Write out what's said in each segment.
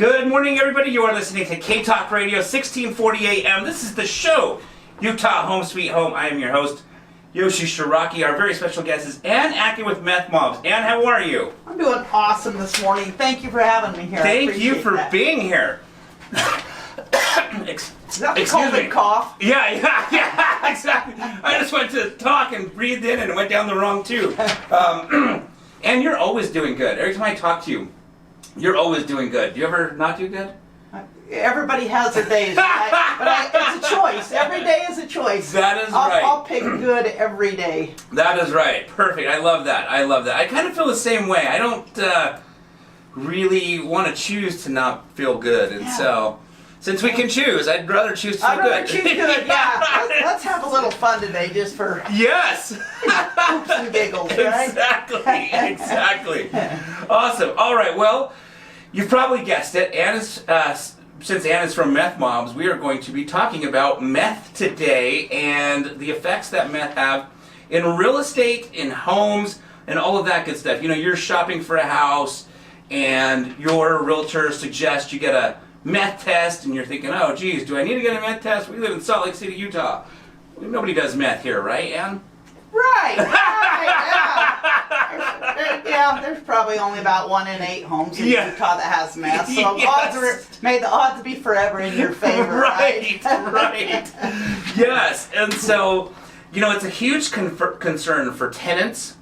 Good morning, everybody. You are listening to K-Talk Radio, 1640 AM. This is the show, Utah Home Sweet Home. I am your host, Yoshi Shiraki. Our very special guest is Ann Akin with Meth Moms. Ann, how are you? I'm doing awesome this morning. Thank you for having me here. Thank you for being here. Is that the COVID cough? Yeah, exactly. I just went to talk and breathed in and it went down the wrong tube. And you're always doing good. Every time I talk to you, you're always doing good. Do you ever not do good? Everybody has their days, but it's a choice. Every day is a choice. That is right. I'll pick good every day. That is right. Perfect. I love that. I kind of feel the same way. I don't really want to choose to not feel good, and so since we can choose, I'd rather choose to feel good. I'd rather choose good. Yeah. Let's have a little fun today, just for yes. Oops and giggles, right? Exactly. Awesome. All right. Well, you've probably guessed it. Since Ann is from Meth Moms, we are going to be talking about meth today and the effects that meth have in real estate, in homes, and all of that good stuff. You know, you're shopping for a house and your realtor suggests you get a meth test and you're thinking, oh geez, do I need to get a meth test? We live in Salt Lake City, Utah. Nobody does meth here, right, Ann? Right, yeah. There's probably only about 1 in 8 homes in Utah that has meth, so may the odds be forever in your favor. Right. Yes, and so, you know, it's a huge concern for tenants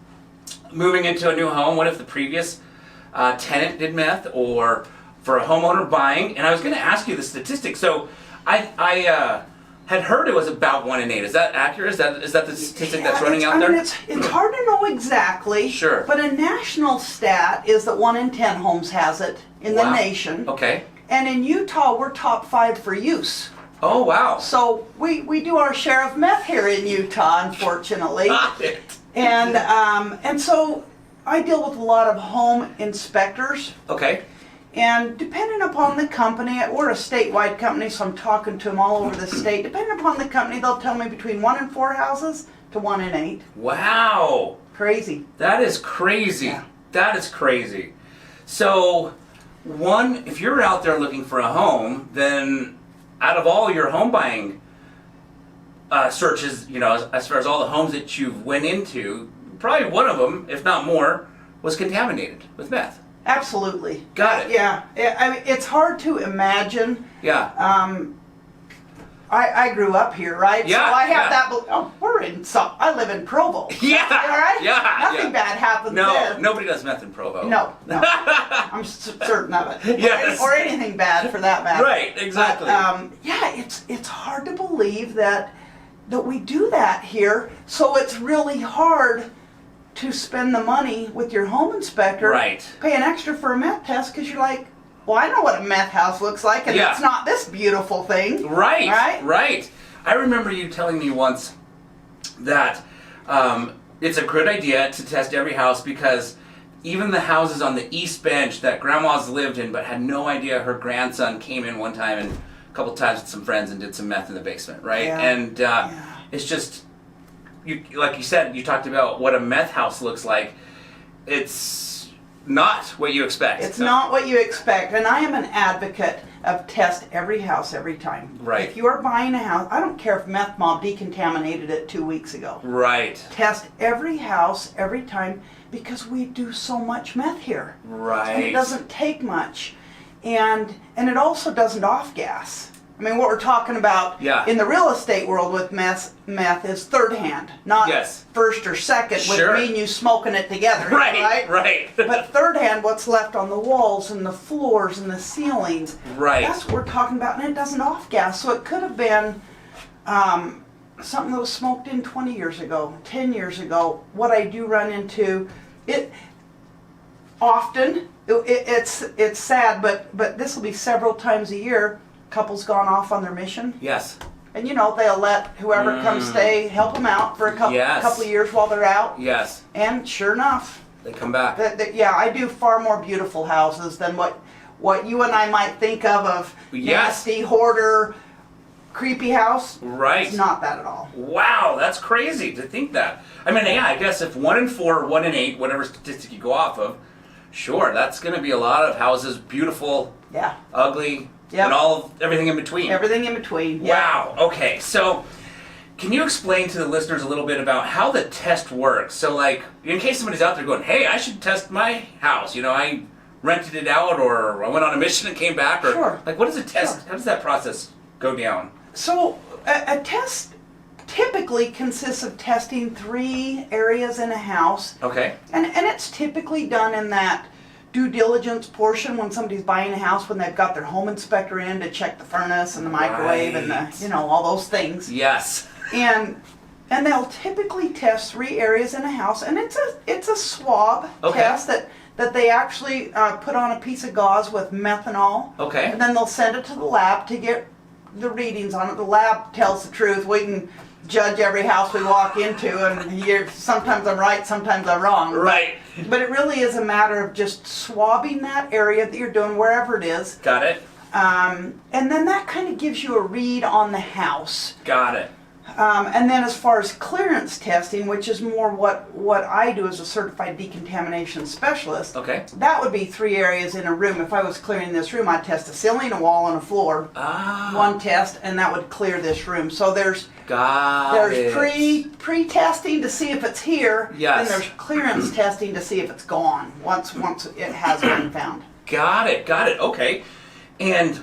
moving into a new home. What if the previous tenant did meth, or for a homeowner buying? And I was going to ask you the statistics. So I had heard it was about 1 in 8. Is that accurate? Is that the statistic that's running out there? It's hard to know exactly. Sure. But a national stat is that 1 in 10 homes has it in the nation. Okay. And in Utah, we're top 5 for use. Oh, wow. So we do our share of meth here in Utah, unfortunately. Got it. And so I deal with a lot of home inspectors. Okay. And depending upon the company, we're a statewide company, so I'm talking to them all over the state. Depending upon the company, they'll tell me between 1 in 4 houses to 1 in 8. Wow. Crazy. That is crazy. Yeah. That is crazy. So, if you're out there looking for a home, then out of all your home buying searches, you know, as far as all the homes that you've went into, probably one of them, if not more, was contaminated with meth. Absolutely. Got it. Yeah. I mean, it's hard to imagine. Yeah. I grew up here, right? Yeah. So I have that. Oh, I live in Provo. Yeah. Right? Yeah. Nothing bad happens there. No, nobody does meth in Provo. No. I'm certain of it. Yes. Or anything bad for that matter. Right. Exactly. But, it's hard to believe that we do that here. So it's really hard to spend the money with your home inspector, right? Paying extra for a meth test because you're like, well, I know what a meth house looks like, and it's not this beautiful thing. Right. I remember you telling me once that it's a good idea to test every house because even the houses on the East Bench that grandma's lived in but had no idea her grandson came in one time and a couple times with some friends and did some meth in the basement, right? Yeah. And it's just, like you said, you talked about what a meth house looks like. It's not what you expect. It's not what you expect. And I am an advocate of test every house every time. Right. If you are buying a house, I don't care if Meth Mom decontaminated it 2 weeks ago. Right. Test every house every time because we do so much meth here. Right. And it doesn't take much. And it also doesn't off-gas. I mean, what we're talking about in the real estate world with meth is third hand, not first or second, with me and you smoking it together. Right. But third hand, what's left on the walls and the floors and the ceilings. Right. That's what we're talking about, and it doesn't off-gas. So it could have been something that was smoked in 20 years ago, 10 years ago. What I do run into, it's sad, but this will be several times a year. Couple's gone off on their mission. Yes. And you know, they'll let whoever comes stay help them out for a couple of years while they're out. Yes. And sure enough, they come back. I do far more beautiful houses than what you and I might think of nasty, hoarder, creepy house. Right. It's not that at all. Wow, that's crazy to think that. I mean, I guess if 1 in 4 or 1 in 8, whatever statistic you go off of, Sure, that's going to be a lot of houses, beautiful, ugly, and everything in between. Everything in between. Wow. Okay. So, can you explain to the listeners a little bit about how the test works? So, like, in case somebody's out there going, "Hey, I should test my house," I rented it out, or I went on a mission and came back, or sure. like, what is a test? How does that process go down? So, a test typically consists of testing 3 areas in a house. Okay. And it's typically done in that due diligence portion when somebody's buying a house, when they've got their home inspector in to check the furnace and the microwave and the, all those things. Yes. And they'll typically test 3 areas in a house, and it's a swab test that they actually put on a piece of gauze with methanol. Okay. And then they'll send it to the lab to get the readings on it. The lab tells the truth. We can judge every house we walk into, and sometimes I'm right, sometimes I'm wrong. Right. But it really is a matter of just swabbing that area that you're doing, wherever it is. Got it. And then that kind of gives you a read on the house. Got it. And then as far as clearance testing, which is more what I do as a certified decontamination specialist, that would be 3 areas in a room. If I was clearing this room, I'd test a ceiling, a wall, and a floor. One test, and that would clear this room. So there's pre-testing to see if it's here, and there's clearance testing to see if it's gone once it has been found. Got it. Okay. And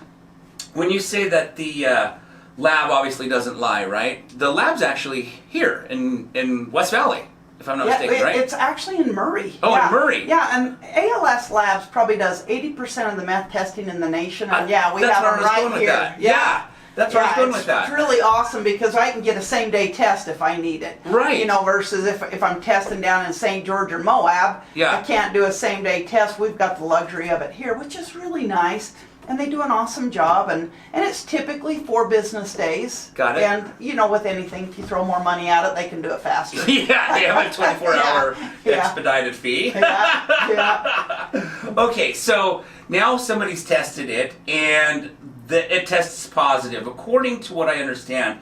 when you say that the lab obviously doesn't lie, right? The lab's actually here in West Valley, if I'm not mistaken, right? It's actually in Murray. Oh, in Murray. Yeah, and ALS Labs probably does 80% of the meth testing in the nation. And we have them right here. Yeah. That's where I was going with that. It's really awesome because I can get a same-day test if I need it. Right. Versus if I'm testing down in St. George or Moab, I can't do a same-day test. We've got the luxury of it here, which is really nice. And they do an awesome job, and it's typically 4 business days. Got it. And, with anything, if you throw more money at it, they can do it faster. Yeah, they have a 24-hour expedited fee. Yeah. Okay, so now somebody's tested it, and it tests positive. According to what I understand,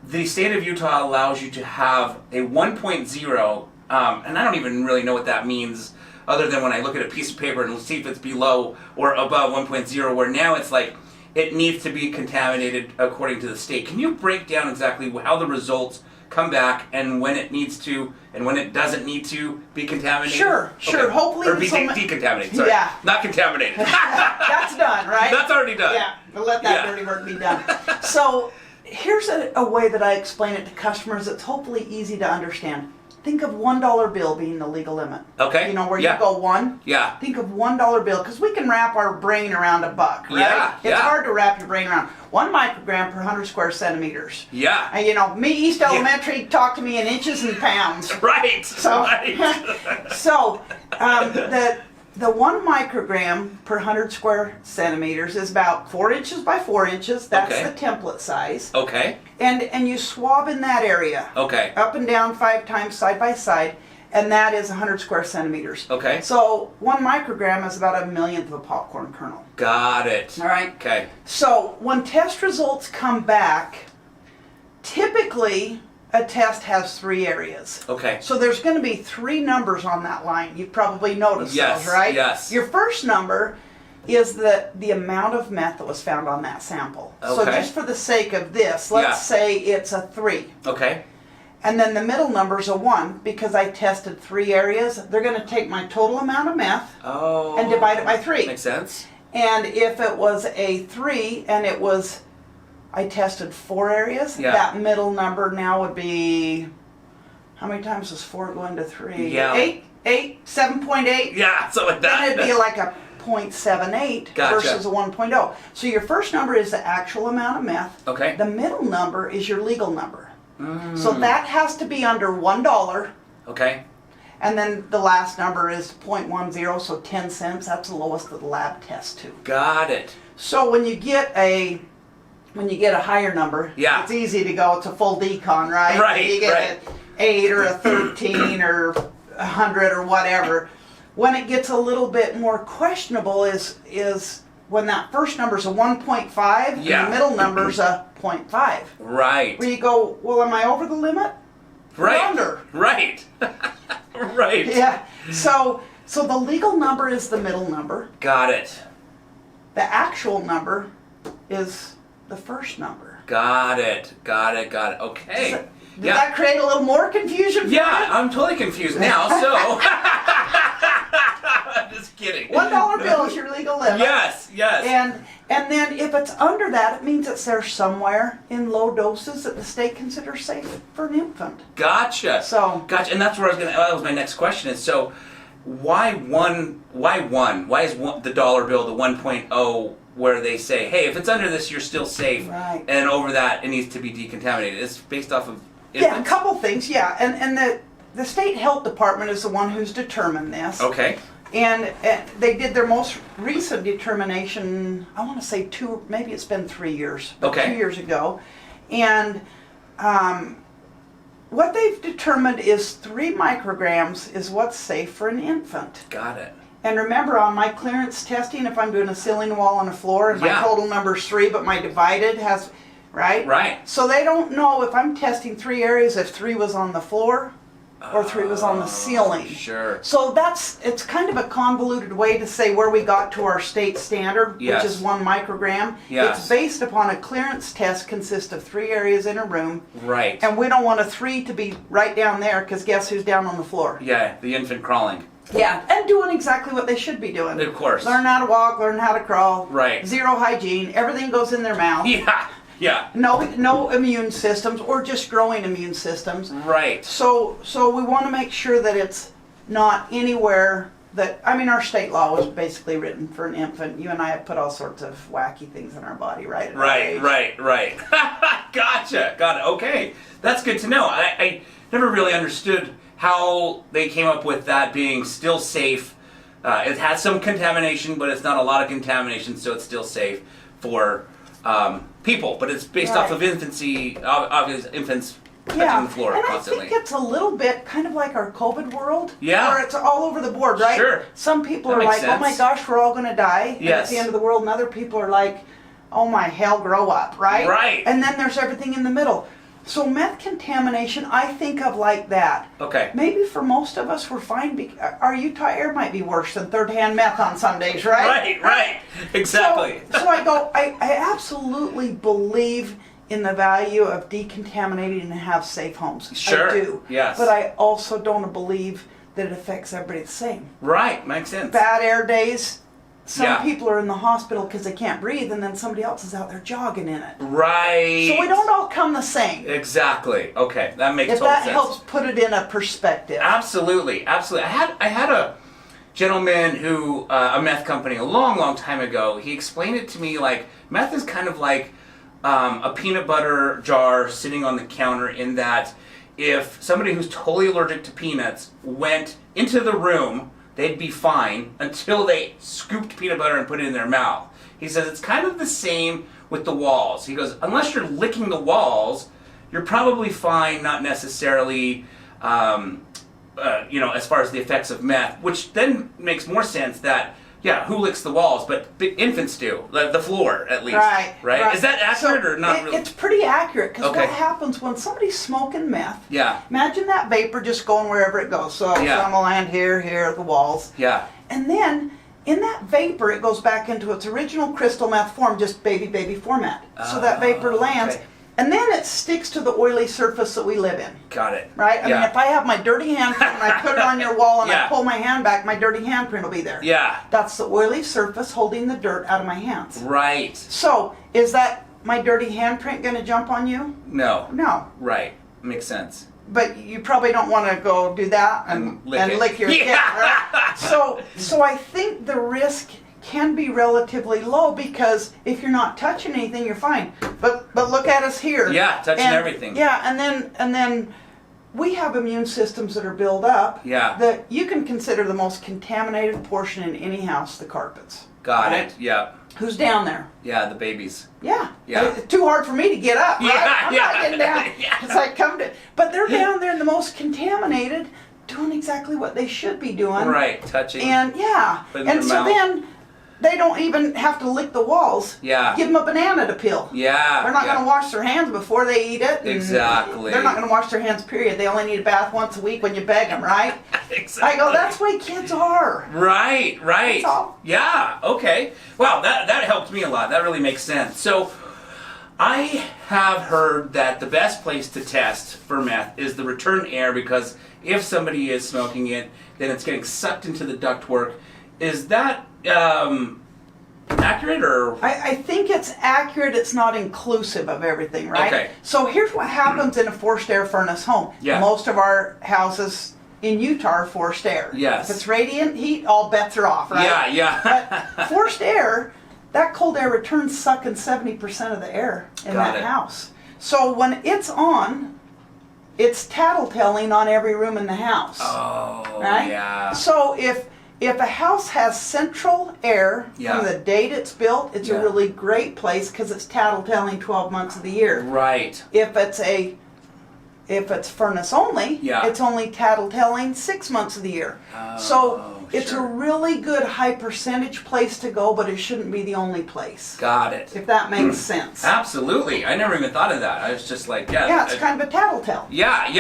the state of Utah allows you to have a 1.0, and I don't even really know what that means, other than when I look at a piece of paper and see if it's below or above 1.0, where now it's like it needs to be contaminated according to the state. Can you break down exactly how the results come back and when it needs to and when it doesn't need to be contaminated? Sure. Hopefully, or be decontaminated. Sorry, not contaminated. That's done, right? That's already done. Yeah, we'll let that dirty work be done. So here's a way that I explain it to customers that's hopefully easy to understand. Think of $1 bill being the legal limit. Okay. Where you go 1? Yeah. Think of $1 bill, because we can wrap our brain around $1, right? Yeah. It's hard to wrap your brain around. 1 microgram per 100 square centimeters. Yeah. And me, East Elementary, talk to me in inches and pounds. Right. So, so the 1 microgram per 100 square centimeters is about 4 inches by 4 inches. That's the template size. Okay. And you swab in that area. Okay. Up and down 5 times side by side, and that is 100 square centimeters. Okay. So 1 microgram is about 1/1,000,000th of a popcorn kernel. Got it. All right. Okay. So when test results come back, typically a test has 3 areas. Okay. So there's going to be 3 numbers on that line. You've probably noticed those, right? Yes. Your first number is the amount of meth that was found on that sample. Okay. So just for the sake of this, let's say it's a 3. Okay. And then the middle number's a 1 because I tested 3 areas. They're going to take my total amount of meth and divide it by 3. Makes sense. And if it was a 3 and I tested 4 areas, that middle number now would be, how many times does 4 go into 3? Yeah. 8, 7.8? Yeah, so like that. Then it'd be like a 0.78 versus a 1.0. So your first number is the actual amount of meth. Okay. The middle number is your legal number. So that has to be under $1. Okay. And then the last number is 0.10, so 10 cents. That's the lowest of the lab test too. Got it. So when you get a higher number, it's easy to go. It's a full decon, right? Right. You get an 8 or a 13 or 100 or whatever. When it gets a little bit more questionable is when that first number's a 1.5 and the middle number's a 0.5. Right. Where you go, well, am I over the limit? Right. Or under? Right. Right. Yeah. So So the legal number is the middle number. Got it. The actual number is the first number. Got it. Okay. Did that create a little more confusion for you? I'm totally confused now, so. Just kidding. $1 bill is your legal limit. Yes. And then if it's under that, it means it's there somewhere in low doses that the state considers safe for an infant. Gotcha. Gotcha. And that's where that was my next question is, so why one? Why is the dollar bill the 1.0 where they say, hey, if it's under this, you're still safe. Right. And over that, it needs to be decontaminated. It's based off of infants? Yeah, a couple things, yeah. And the state health department is the one who's determined this. Okay. And they did their most recent determination, I want to say maybe it's been 3 years, but Okay. 2 years ago. And what they've determined is 3 micrograms is what's safe for an infant. Got it. And remember, on my clearance testing, if I'm doing a ceiling, wall, and a floor, and my total number is 3, but my divided has, right? Right. So they don't know if I'm testing 3 areas, if 3 was on the floor or 3 was on the ceiling. Sure. So it's kind of a convoluted way to say where we got to our state standard, Yes. which is 1 microgram. Yes. It's based upon a clearance test consists of 3 areas in a room. Right. And we don't want a 3 to be right down there, because guess who's down on the floor? Yeah, the infant crawling. Yeah, and doing exactly what they should be doing. Of course. Learn how to walk, learn how to crawl. Right. Zero hygiene. Everything goes in their mouth. Yeah. No immune systems, or just growing immune systems. Right. So we want to make sure that it's not anywhere that, I mean, our state law was basically written for an infant. You and I have put all sorts of wacky things in our body, right? Right. Gotcha. Got it. Okay. That's good to know. I never really understood how they came up with that being still safe. It has some contamination, but it's not a lot of contamination, so it's still safe for people. But it's based off of infancy, obviously infants touching the floor constantly. I think it's a little bit kind of like our COVID world. Yeah. Where it's all over the board, right? Sure. Some people That are makes like, oh my sense. gosh, we're all going to die. And Yes. it's the end of the world. And other people are like, oh my hell, grow up, right? Right. And then there's everything in the middle. So meth contamination, I think of like that. Okay. Maybe for most of us, we're fine. Our Utah air might be worse than third-hand meth on some days, right? Right. Exactly. So I absolutely believe in the value of decontaminating and have safe homes. Sure. I do. Yes. But I also don't believe that it affects everybody the same. Right. Makes sense. Bad air days. Some people are in the hospital because they can't breathe, and then somebody else is out there jogging in it. Right. So we don't all come the same. Exactly. Okay, that makes If total that sense. helps put it in a perspective. Absolutely. I had a gentleman who a meth company a long time ago. He explained it to me like meth is kind of like a peanut butter jar sitting on the counter, in that if somebody who's totally allergic to peanuts went into the room, they'd be fine until they scooped peanut butter and put it in their mouth. He says it's kind of the same with the walls. He goes, unless you're licking the walls, you're probably fine, not necessarily, as far as the effects of meth, which then makes more sense that, who licks the walls? But infants do, the floor at least. Right? Is that accurate or not really? It's pretty accurate, because what happens when somebody's smoking meth, imagine that vapor just going wherever it goes. So some will land here, at the walls. Yeah. And then in that vapor, it goes back into its original crystal meth form, just baby format. So that vapor lands. Okay. And then it sticks to the oily surface that we live in. Got it. Right? I mean, if I have my dirty handprint and I put it on your wall and I pull my hand back, my dirty handprint will be there. Yeah. That's the oily surface holding the dirt out of my hands. Right. So, is that my dirty handprint going to jump on you? No. No. Right. Makes sense. But you probably don't want to go do that and lick your kid, right? So I think the risk can be relatively low, because if you're not touching anything, you're fine. But look at us here. Yeah, touching everything. Yeah, and then we have immune systems that are built up. Yeah. That you can consider the most contaminated portion in any house, the carpets. Got it. Yeah. Who's down there? Yeah, the babies. Yeah. Yeah. It's too hard for me to get up, right? I'm not getting down. Yeah. It's like, but they're down there in the most contaminated, doing exactly what they should be doing. Right, touching. And Putting in and their so mouth. then they don't even have to lick the walls. Yeah. Give them a banana to peel. Yeah. They're not going to wash their hands before they eat it. Exactly. They're not going to wash their hands, period. They only need a bath once a week when you beg them, right? Exactly. I go, that's the way kids are. Right. That's all. Yeah, okay. Wow, that helped me a lot. That really makes sense. So, I have heard that the best place to test for meth is the return air, because if somebody is smoking it, then it's getting sucked into the ductwork. Is that accurate, or? I think it's accurate. It's not inclusive of everything, right? Okay. So here's what happens in a forced air furnace home. Yeah. Most of our houses in Utah are forced air. Yes. If it's radiant heat, all bets are off, right? Yeah. But forced air, that cold air returns sucking 70% of the air in that house. So when it's on, it's tattletelling on every room in the house. Oh, right? yeah. So if a house has central air from the date it's built, it's a really great place because it's tattletelling 12 months of the year. Right. If it's furnace only, it's only tattletelling 6 months of the year. So it's a really good high percentage place to go, but it shouldn't be the only place. Got it. If that makes sense. Absolutely. I never even thought of that. I was just like, yeah, it's kind of a tattletale. Yeah.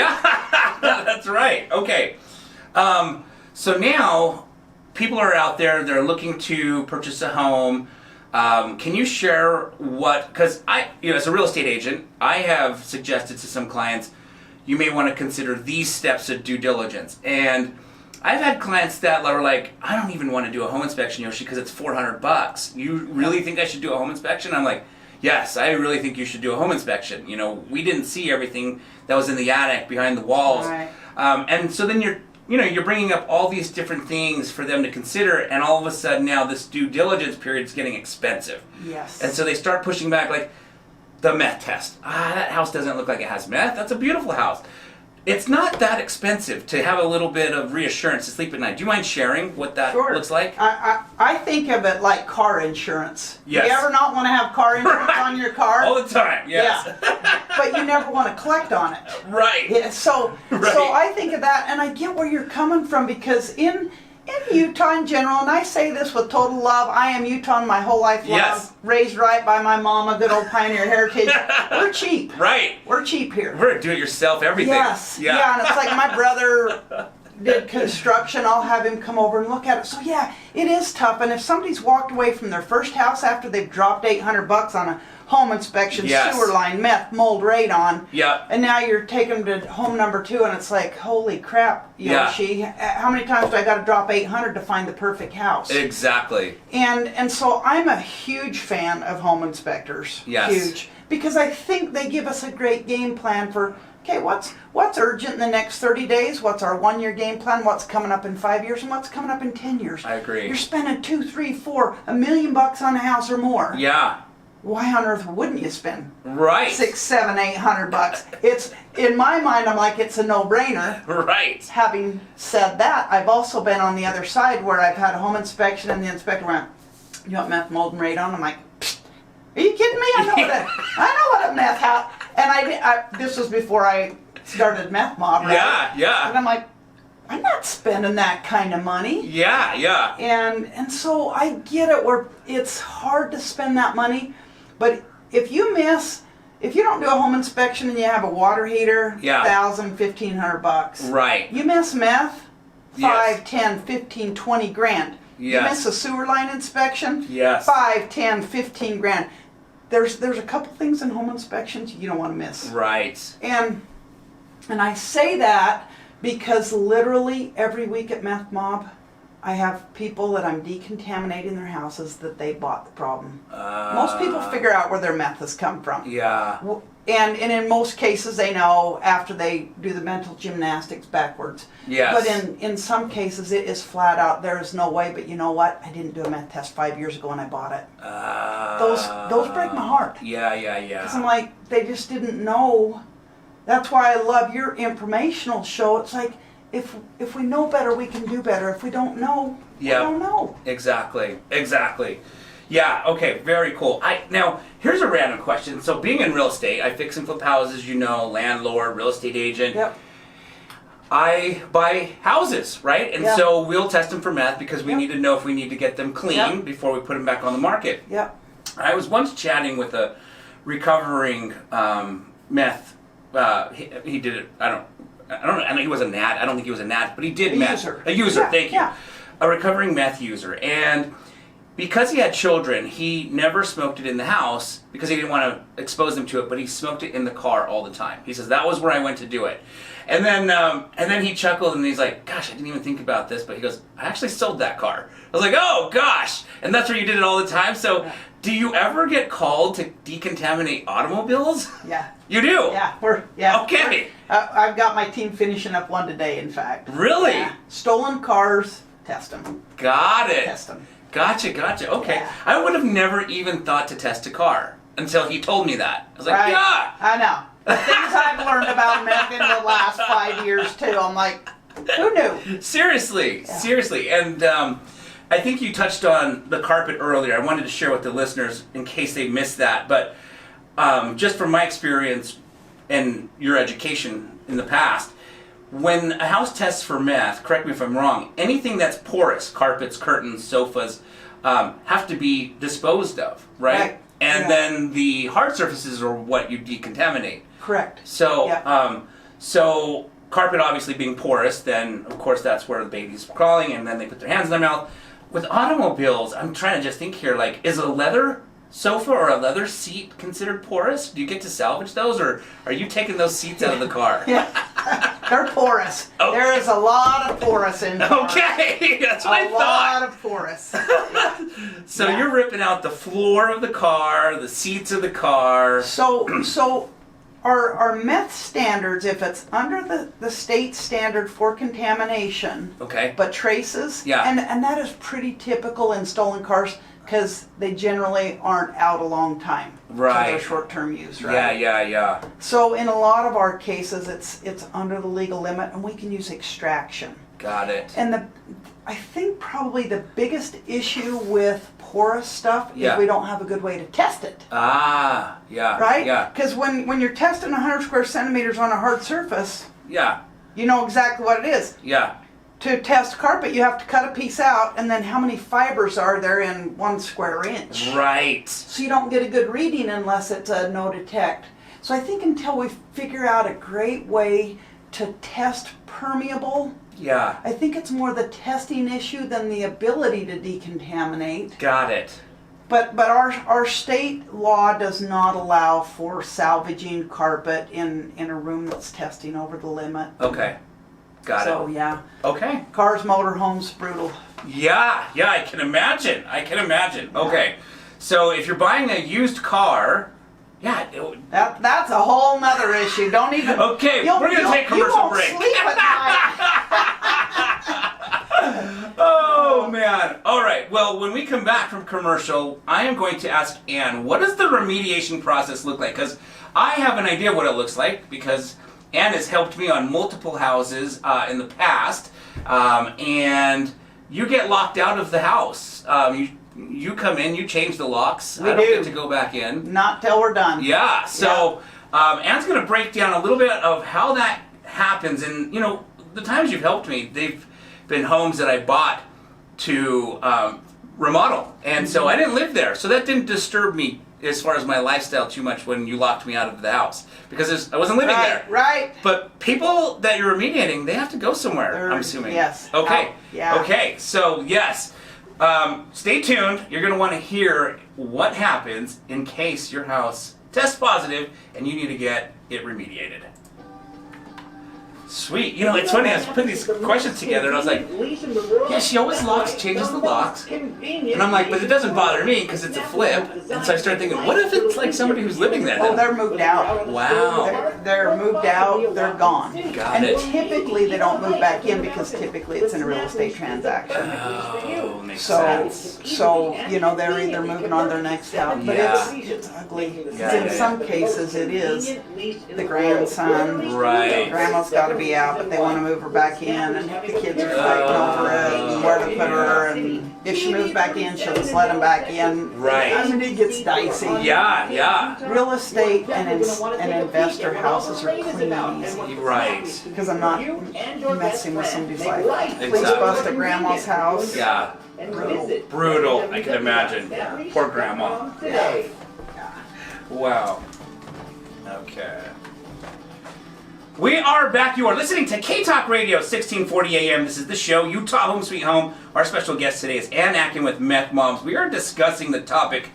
That's right. Okay. So now people are out there, they're looking to purchase a home. Can you share because as a real estate agent, I have suggested to some clients, you may want to consider these steps of due diligence. And I've had clients that are like, I don't even want to do a home inspection, Yoshi, because it's $400. You really think I should do a home inspection? I'm like, yes, I really think you should do a home inspection. We didn't see everything that was in the attic, behind the walls. Right. And so then you're bringing up all these different things for them to consider, and all of a sudden now this due diligence period is getting expensive. Yes. And so they start pushing back, like, the meth test. That house doesn't look like it has meth. That's a beautiful house. It's not that expensive to have a little bit of reassurance to sleep at night. Do you mind sharing what that looks like? I think of it like car insurance. Yes. You ever not want to have car insurance on your car? All the time, yes. Yeah. But you never want to collect on it. Right. Yeah, so I think of that, and I get where you're coming from, because in Utah in general, and I say this with total love, I am Utah my whole life long, raised right by my mama, good old pioneer heritage. We're cheap. Right. We're cheap here. We're do-it-yourself everything. Yes. Yeah, and it's like my brother did construction, I'll have him come over and look at it. So yeah, it is tough, and if somebody's walked away from their first house after they've dropped $800 on a home inspection, sewer line, meth, mold, radon, and now you're taking them to home number 2, and it's like, holy crap, Yoshi, how many times do I got to drop $800 to find the perfect house? Exactly. And so I'm a huge fan of home inspectors. Yes. Huge. Because I think they give us a great game plan for, okay, what's urgent in the next 30 days? What's our 1-year game plan? What's coming up in 5 years? And what's coming up in 10 years? I agree. You're spending $2, $3, $4, $1 million on a house or more. Yeah. Why on earth wouldn't you spend $600, $700, $800? It's, in my mind, I'm like, it's a no-brainer. Right. Having said that, I've also been on the other side where I've had a home inspection and the inspector went, you want meth, mold, and radon? I'm like, are you kidding me? I know what a meth house. And this was before I started Meth Mob, right? Yeah. And I'm like, I'm not spending that kind of money. Yeah. And so I get it where it's hard to spend that money, but if you don't do a home inspection and you have a water heater, $1,000, $1,500. Right. You miss meth, $5, $10, $15, $20 grand. You miss a sewer line inspection, $5, $10, $15 grand. There's a couple things in home inspections you don't want to miss. Right. And I say that because literally every week at Meth Mob, I have people that I'm decontaminating their houses that they bought the problem. Most people figure out where their meth has come from. Yeah. And in most cases they know after they do the mental gymnastics backwards. Yes. But in some cases it is flat out, there is no way, but you know what? I didn't do a meth test 5 years ago and I bought it. Those break my heart. Yeah. Because I'm like, they just didn't know. That's why I love your informational show. It's like, if we know better, we can do better. If we don't know, we don't know. Exactly. Yeah, okay, very cool. Now, here's a random question. So being in real estate, I fix and flip houses, landlord, real estate agent. Yep. I buy houses, right? And so we'll test them for meth because we need to know if we need to get them clean before we put them back on the market. Yep. I was once chatting with a recovering meth. He did it. I know he was an ad. I don't think he was an ad, but he did meth. A user. Thank you. A recovering meth user, and because he had children, he never smoked it in the house because he didn't want to expose them to it. But he smoked it in the car all the time. He says that was where I went to do it. And then he chuckled and he's like, "Gosh, I didn't even think about this." But he goes, "I actually sold that car." I was like, "Oh gosh!" And that's where you did it all the time. So, do you ever get called to decontaminate automobiles? Yeah. You do? Yeah. Okay. I've got my team finishing up one today, in fact. Really? Yeah. Stolen cars, test them. Got it. Test them. Gotcha. Okay. Yeah. I would have never even thought to test a car until he told me that. I was like, yeah. I know. The things I've learned about meth in the last 5 years, too. I'm like, who knew? Seriously. And I think you touched on the carpet earlier. I wanted to share with the listeners in case they missed that. But just from my experience and your education in the past, when a house tests for meth, correct me if I'm wrong, anything that's porous, carpets, curtains, sofas, have to be disposed of, right? And then the hard surfaces are what you decontaminate. Correct. So, so carpet obviously being porous, then of course that's where the baby's crawling, and then they put their hands in their mouth. With automobiles, I'm trying to just think here, like, is a leather sofa or a leather seat considered porous? Do you get to salvage those, or are you taking those seats out of the car? They're porous. Okay. There is a lot of porous in there. Okay, that's what I thought. A lot of porous. So you're ripping out the floor of the car, the seats of the car. So our meth standards, if it's under the state standard for contamination, but traces, and that is pretty typical in stolen cars because they generally aren't out a long time. Right. So they're short-term use, right? Yeah. So in a lot of our cases, it's under the legal limit, and we can use extraction. Got it. And I think probably the biggest issue with porous stuff is we don't have a good way to test it. Right? Yeah. Because when you're testing 100 square centimeters on a hard surface, you know exactly what it is. Yeah. To test carpet, you have to cut a piece out, and then how many fibers are there in 1 square inch? Right. So you don't get a good reading unless it's a no detect. So I think until we figure out a great way to test permeable, I think it's more the testing issue than the ability to decontaminate. Got it. But our state law does not allow for salvaging carpet in a room that's testing over the limit. Okay. Got it. So Okay. Cars, motorhomes, brutal. Yeah, I can imagine. Okay. So if you're buying a used car, that's a whole nother issue. Don't even. Okay, we're gonna take commercial break. You won't sleep at night. Oh man! All right. Well, when we come back from commercial, I am going to ask Ann, what does the remediation process look like? Because I have an idea what it looks like because Ann has helped me on multiple houses in the past, and you get locked out of the house. You come in, you change the locks. I don't get to go back in. Not till we're done. Yeah. So Ann's going to break down a little bit of how that happens, and the times you've helped me, they've been homes that I bought to remodel, and so I didn't live there, so that didn't disturb me as far as my lifestyle too much when you locked me out of the house because I wasn't living there. Right. But people that you're remediating, they have to go somewhere. I'm assuming. Yes. Okay. Yeah. Okay. So yes, stay tuned. You're going to want to hear what happens in case your house tests positive and you need to get it remediated. Sweet. It's funny, I was putting these questions together and I was like, yeah, she always changes the locks. And I'm like, but it doesn't bother me because it's a flip. And so I started thinking, what if it's like somebody who's living there? Oh, they're moved out. Wow. They're moved out, they're gone. Got it. And typically they don't move back in because typically it's in a real estate transaction. Oh, Makes sense. So they're either moving on to their next house, but it's ugly. In some cases, it is the grandson. Right. Grandma's got to be out, but they want to move her back in, and the kids are fighting over it and where to put her. And if she moves back in, she'll just let them back in. Right. I mean, it gets dicey. Yeah. Real estate and investor houses are clean and easy. Right. Because I'm not messing with somebody's life. Please bust at grandma's house. Yeah. Brutal, I can imagine. Poor grandma. Yeah. Wow. Okay. We are back. You are listening to K-Talk Radio, 1640 AM. This is the show, Utah Home Sweet Home. Our special guest today is Ann Atkin with Meth Moms. We are discussing the topic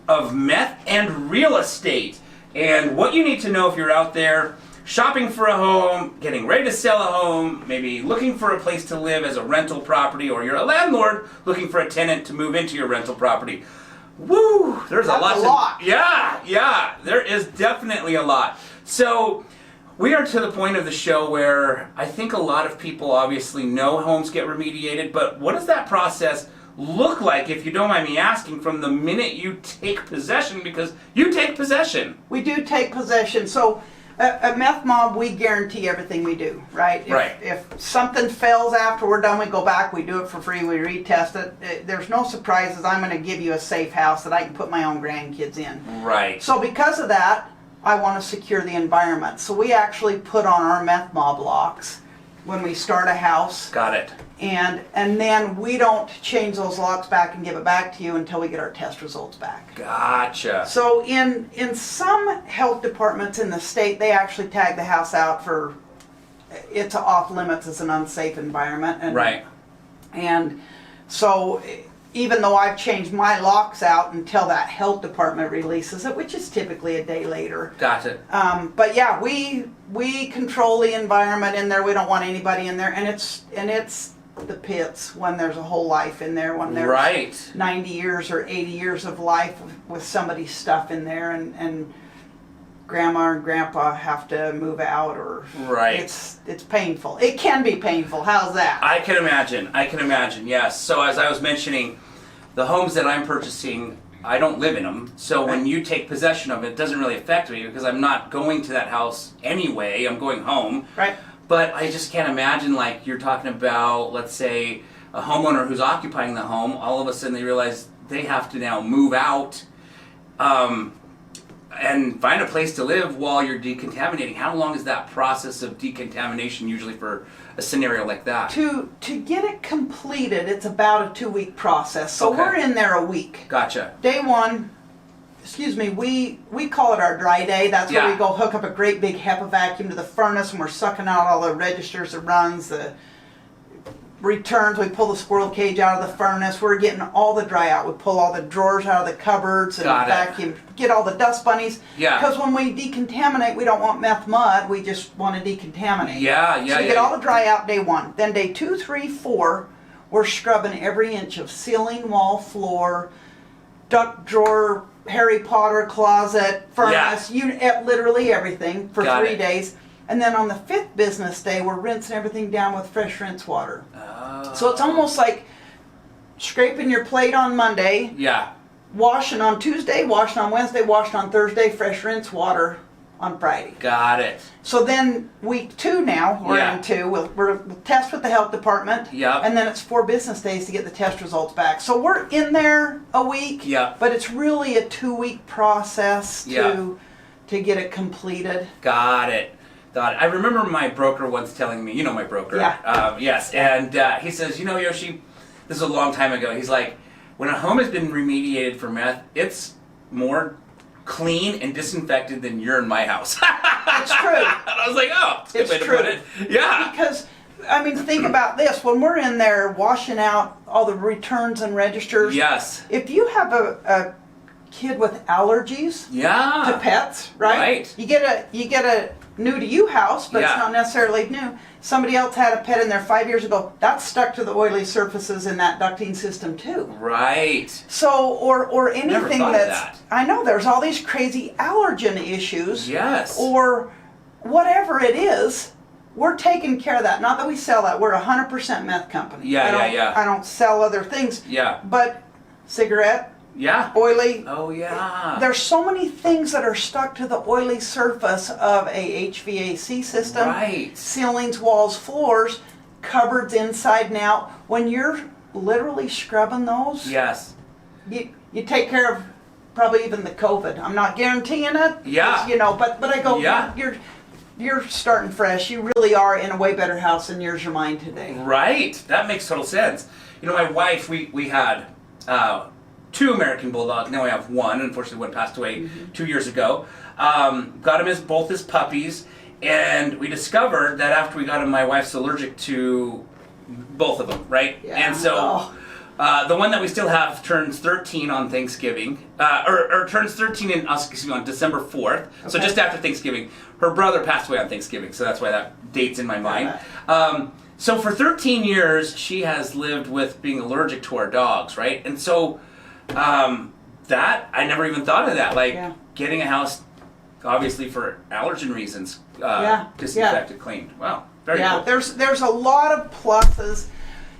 of meth and real estate and what you need to know if you're out there shopping for a home, getting ready to sell a home, maybe looking for a place to live as a rental property, or you're a landlord looking for a tenant to move into your rental property. Woo! There's a lot. Yeah, there is definitely a lot. So we are to the point of the show where I think a lot of people obviously know homes get remediated, but what does that process look like, if you don't mind me asking, from the minute you take possession? Because you take possession. We do take possession. So at Meth Mob, we guarantee everything we do, right? If something fails after we're done, we go back, we do it for free, we retest it. There's no surprises. I'm going to give you a safe house that I can put my own grandkids in. Right. So because of that, I want to secure the environment. So we actually put on our Meth Mob locks when we start a house. Got it. And then we don't change those locks back and give it back to you until we get our test results back. Gotcha. So in some health departments in the state, they actually tag the house out for it's off limits as an unsafe environment. Right. And so even though I've changed my locks out until that health department releases it, which is typically a day later. Gotcha. But yeah, we control the environment in there. We don't want anybody in there, and it's the pits when there's a whole life in there, when there's 90 years or 80 years of life with somebody's stuff in there, and grandma and grandpa have to move out, or it's painful. It can be painful. How's that? I can imagine. Yes. So as I was mentioning, the homes that I'm purchasing, I don't live in them. So when you take possession of it, it doesn't really affect me because I'm not going to that house anyway. I'm going home. Right. But I just can't imagine, like you're talking about, let's say a homeowner who's occupying the home, all of a sudden they realize they have to now move out and find a place to live while you're decontaminating. How long is that process of decontamination usually for a scenario like that? To get it completed, it's about a 2-week process. So we're in there a week. Gotcha. Day one, we call it our dry day. That's where we go hook up a great big HEPA vacuum to the furnace, and we're sucking out all the registers, the runs, the returns. We pull the squirrel cage out of the furnace. We're getting all the dry out. We pull all the drawers out of the cupboards and vacuum, get all the dust bunnies. Yeah. Because when we decontaminate, we don't want meth mud. We just want to decontaminate. Yeah. So we get all the dry out day one. Then day 2, 3, 4, we're scrubbing every inch of ceiling, wall, floor, duct drawer, Harry Potter closet, furnace, literally everything for 3 days. And then on the 5th business day, we're rinsing everything down with fresh rinse water. Oh. So it's almost like scraping your plate on Monday, washing on Tuesday, washing on Wednesday, washing on Thursday, fresh rinse water on Friday. Got it. So then week 2 now, we're in 2, we'll test with the health department, and then it's 4 business days to get the test results back. So we're in there a week, but it's really a 2-week process to get it completed. Got it. I remember my broker once telling me, you know my broker. Yes, and he says, Yoshi, this is a long time ago, he's like, when a home has been remediated for meth, it's more clean and disinfected than you're in my house. It's true. And I was like, oh, it's a good way to put it. Yeah. Because, I mean, think about this. When we're in there washing out all the returns and registers, if you have a kid with allergies to pets, right? You get a new to you house, but it's not necessarily new. Somebody else had a pet in there 5 years ago. That's stuck to the oily surfaces in that ducting system too. Right. So, or anything Never thought of that. I know there's all these crazy allergen issues. Yes. Or whatever it is. we're taking care of that. Not that we sell that. We're a 100% meth company. I don't sell other things. Yeah. But cigarette. Yeah. Oily. Oh, yeah. There's so many things that are stuck to the oily surface of a HVAC system. Right. Ceilings, walls, floors, cupboards inside and out. When you're literally scrubbing those, yes, you take care of probably even the COVID. I'm not guaranteeing it. Yeah. You know, but I go, yeah. You're starting fresh. You really are in a way better house than yours or mine today. Right. That makes total sense. You know, my wife, we had 2 American Bulldogs. Now we have 1. Unfortunately, one passed away 2 years ago. Got him as both as puppies, and we discovered that after we got him, my wife's allergic to both of them, right? Yeah. And so the one that we still have turns 13 on Thanksgiving, or turns 13 on December 4th, so just after Thanksgiving. Her brother passed away on Thanksgiving, so that's why that date's in my mind. So for 13 years, she has lived with being allergic to our dogs, right? And so that, I never even thought of that, like getting a house, obviously for allergen reasons, disinfected, cleaned. Wow, very cool. There's a lot of pluses.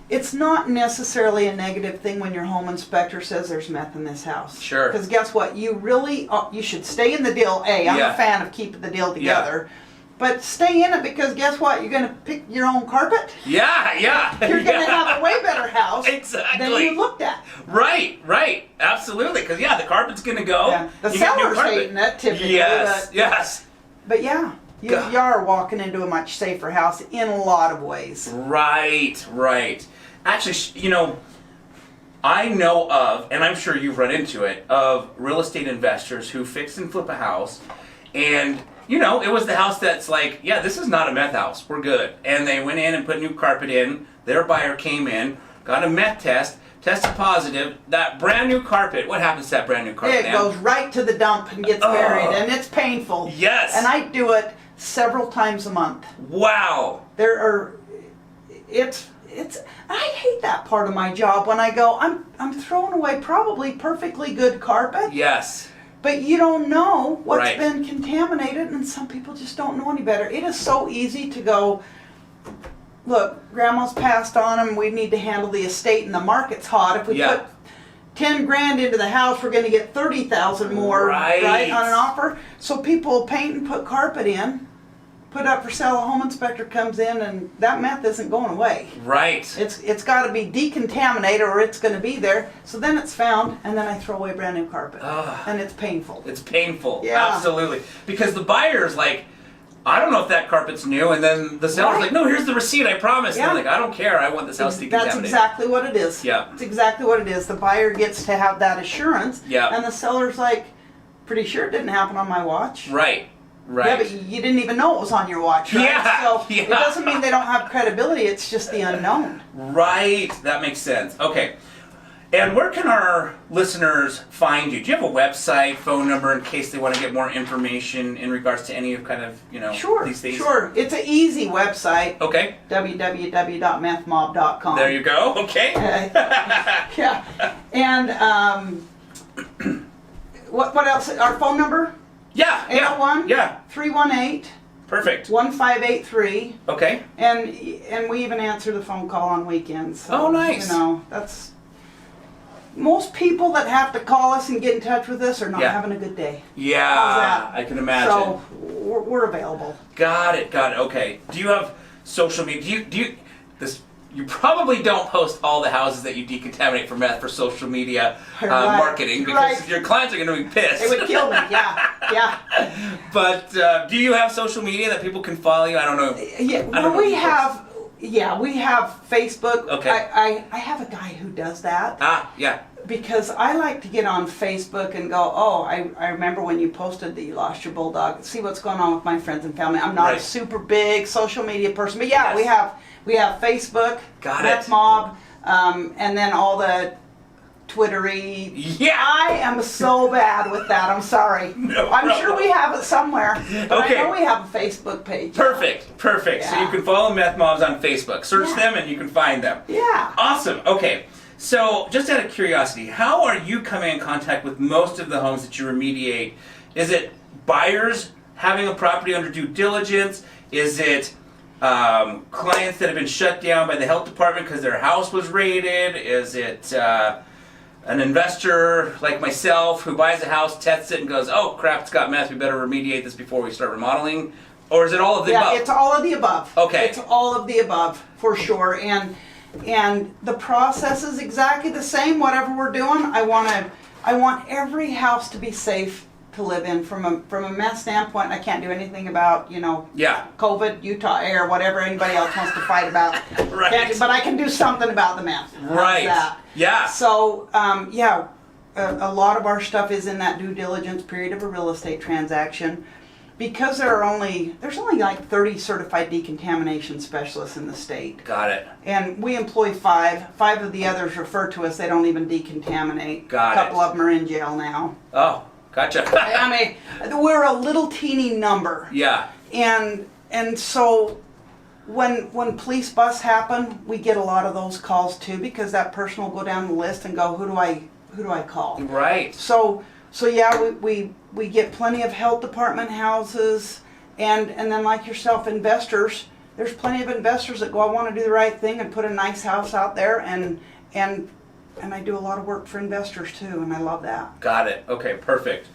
It's not necessarily a negative thing when your home inspector says there's meth in this house. Sure. Because guess what? You really, you should stay in the deal. I'm a fan of keeping the deal together. But stay in it because guess what? You're going to pick your own carpet. Yeah. You're going to have a way better house than you looked at. Right. Absolutely. Because, the carpet's going to go. Yeah. The seller's hating it typically. Yes. But you are walking into a much safer house in a lot of ways. Right. Actually, I know of, and I'm sure you've run into it, of real estate investors who fix and flip a house, and it was the house that's like, this is not a meth house, we're good. And they went in and put new carpet in, their buyer came in, got a meth test, tested positive, that brand new carpet, what happens to that brand new carpet? It goes right to the dump and gets buried, and it's painful. Yes. And I do it several times a month. Wow. I hate that part of my job when I go, I'm throwing away probably perfectly good carpet. Yes. But you don't know what's been contaminated, and some people just don't know any better. It is so easy to go, look, Grandma's passed on and we need to handle the estate and the market's hot. If we put 10 grand into the house, we're going to get 30,000 more right on an offer. So people paint and put carpet in, put up for sale, a home inspector comes in, and that meth isn't going away. Right. It's got to be decontaminated or it's going to be there. So then it's found, and then I throw away brand new carpet. And it's painful. It's painful. Yeah. Absolutely. Because the buyer's like, I don't know if that carpet's new, and then the seller's like, no, here's the receipt, I promise. And they're like, I don't care, I want this house decontaminated. That's exactly what it is. Yeah. It's exactly what it is. The buyer gets to have that assurance, and the seller's like, pretty sure it didn't happen on my watch. Right. Yeah, but you didn't even know it was on your watch, right? So it doesn't mean they don't have credibility, it's just the unknown. Right, that makes sense. Okay. And where can our listeners find you? Do you have a website, phone number, in case they want to get more information in regards to any of these things? Sure. It's an easy website. Okay. www.methmob.com. There you go. Okay. Yeah. And what else? Our phone number? 801? Yeah. 318. Perfect. 1583. Okay. And we even answer the phone call on weekends. So, nice. That's... Most people that have to call us and get in touch with us are not having a good day. Yeah, how's that? I can imagine. So we're available. Got it. Okay. Do you have social media? You probably don't post all the houses that you decontaminate for meth for social media marketing because your clients are going to be pissed. They would kill me. Yeah. But do you have social media that people can follow you? I don't know. We have. Yeah, we have Facebook. Okay. I have a guy who does that. Yeah. Because I like to get on Facebook and go, I remember when you posted that you lost your bulldog. See what's going on with my friends and family. I'm not a super big social media person, but we have Facebook, Meth Mob, and then all the Twittery. Yeah. I am so bad with that. I'm sorry. I'm sure we have it somewhere. But I know we have a Facebook page. Perfect. Yeah. So you can follow Meth Mobs on Facebook. Search them and you can find them. Yeah. Awesome. Okay. So just out of curiosity, how are you coming in contact with most of the homes that you remediate? Is it buyers having a property under due diligence? Is it Clients that have been shut down by the health department because their house was raided? Is it an investor like myself who buys a house, tests it, and goes, oh crap, it's got meth, we better remediate this before we start remodeling? Or is it all of the above? Yeah, it's all of the above. Okay. It's all of the above, for sure. And the process is exactly the same, whatever we're doing. I want every house to be safe to live in from a meth standpoint. I can't do anything about, COVID, Utah air, whatever anybody else wants to fight about. Right. But I can do something about the meth. Right. That. Yeah. So, a lot of our stuff is in that due diligence period of a real estate transaction. Because there's only like 30 certified decontamination specialists in the state. Got it. And we employ 5. 5 of the others refer to us. They don't even decontaminate. Got it. A couple of them are in jail now. Oh, gotcha. I mean, we're a little teeny number. Yeah. And so when police busts happen, we get a lot of those calls too, because that person will go down the list and go, who do I call? Right. So yeah, we get plenty of health department houses, and then like yourself, investors. There's plenty of investors that go, I want to do the right thing and put a nice house out there, and I do a lot of work for investors too, and I love that. Got it. Okay, perfect.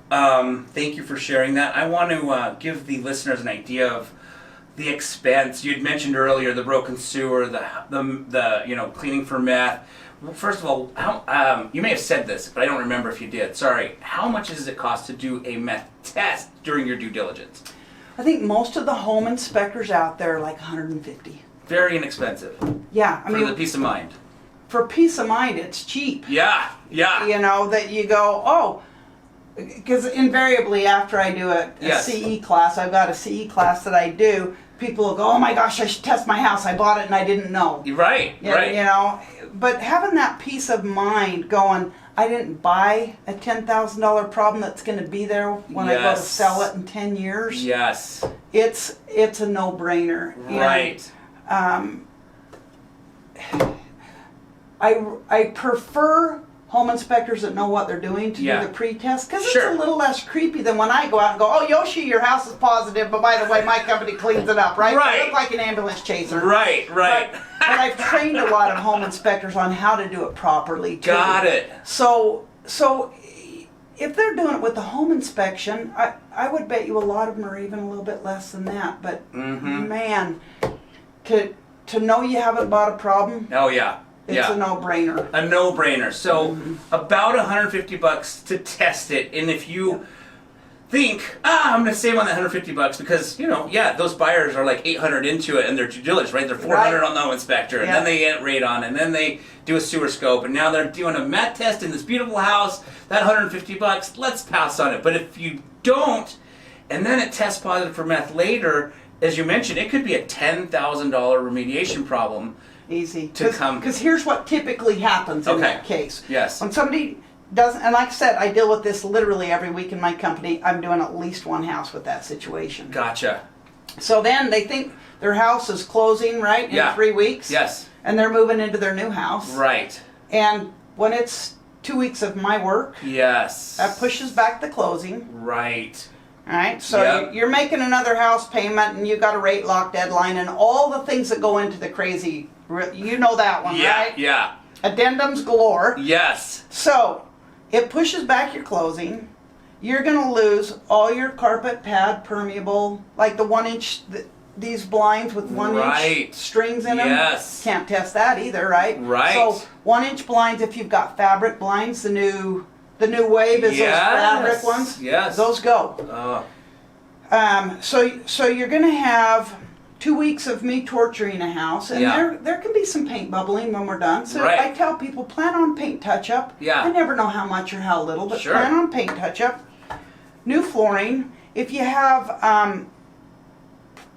Thank you for sharing that. I want to give the listeners an idea of the expense. You'd mentioned earlier the broken sewer, the cleaning for meth. First of all, how, you may have said this, but I don't remember if you did. Sorry. How much does it cost to do a meth test during your due diligence? I think most of the home inspectors out there are like $150. Very inexpensive. Yeah, for the peace of mind. For peace of mind, it's cheap. Yeah, yeah. That you go, because invariably after I do a CE class, I've got a CE class that I do, people will go, oh my gosh, I should test my house. I bought it and I didn't know. Right, right. But having that peace of mind going, I didn't buy a $10,000 problem that's going to be there when I go to sell it in 10 years. Yes. It's a no-brainer. Right. And, I prefer home inspectors that know what they're doing to do the pre-test, because it's a little less creepy than when I go out and go, oh, Yoshi, your house is positive, but by the way, my company cleans it up, right? Right. I look like an ambulance chaser. Right, right. But I've trained a lot of home inspectors on how to do it properly, too. Got it. So if they're doing it with the home inspection, I would bet you a lot of them are even a little bit less than that. But, man, to know you haven't bought a problem. Oh, yeah. It's a no-brainer. A no-brainer. So about $150 to test it, and if you think, I'm going to save on that $150 because those buyers are like $800 into it and they're due diligence, right? They're $400 on the home inspector, and then they get radon, and then they do a sewer scope, and now they're doing a meth test in this beautiful house. That $150, let's pass on it. But if you don't, and then it tests positive for meth later, as you mentioned, it could be a $10,000 remediation problem. Easy. Because here's what typically happens in that case. Yes. When somebody doesn't, and like I said, I deal with this literally every week in my company. I'm doing at least one house with that situation. Gotcha. So then they think their house is closing, right, in 3 weeks. Yes. And they're moving into their new house. Right. And when it's 2 weeks of my work, that pushes back the closing. Right. All right, so you're making another house payment, and you got a rate lock deadline, and all the things that go into the crazy. You know that one, right? Yeah. Addendums galore. Yes. So it pushes back your closing. You're going to lose all your carpet, pad, permeable, like the 1 inch. These blinds with 1 inch strings in them. Yes. Can't test that either, right? Right. So 1 inch blinds. If you've got fabric blinds, the new wave is those fabric ones. Yes. Those go. So you're going to have 2 weeks of me torturing a house, and there can be some paint bubbling when we're done. So I tell people, plan on paint touch-up. Yeah. I never know how much or how little, but plan on paint touch-up. New flooring. If you have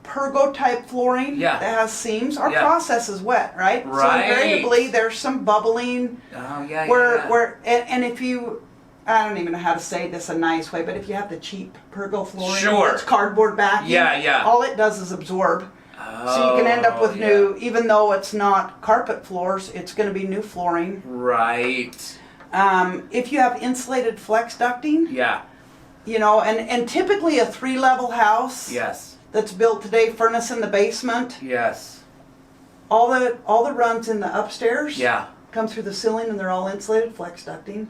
pergo-type flooring that has seams, our process is wet, right? So invariably, there's some bubbling. Oh, yeah, where and if you... I don't even know how to say this a nice way, but if you have the cheap pergo flooring, it's cardboard backing. All it does is absorb. So you can end up with new, even though it's not carpet floors, it's going to be new flooring. Right. If you have insulated flex ducting. And typically a 3-level house. Yes. that's built today, furnace in the basement. Yes. All the runs in the upstairs. Yeah. Come through the ceiling, and they're all insulated flex ducting.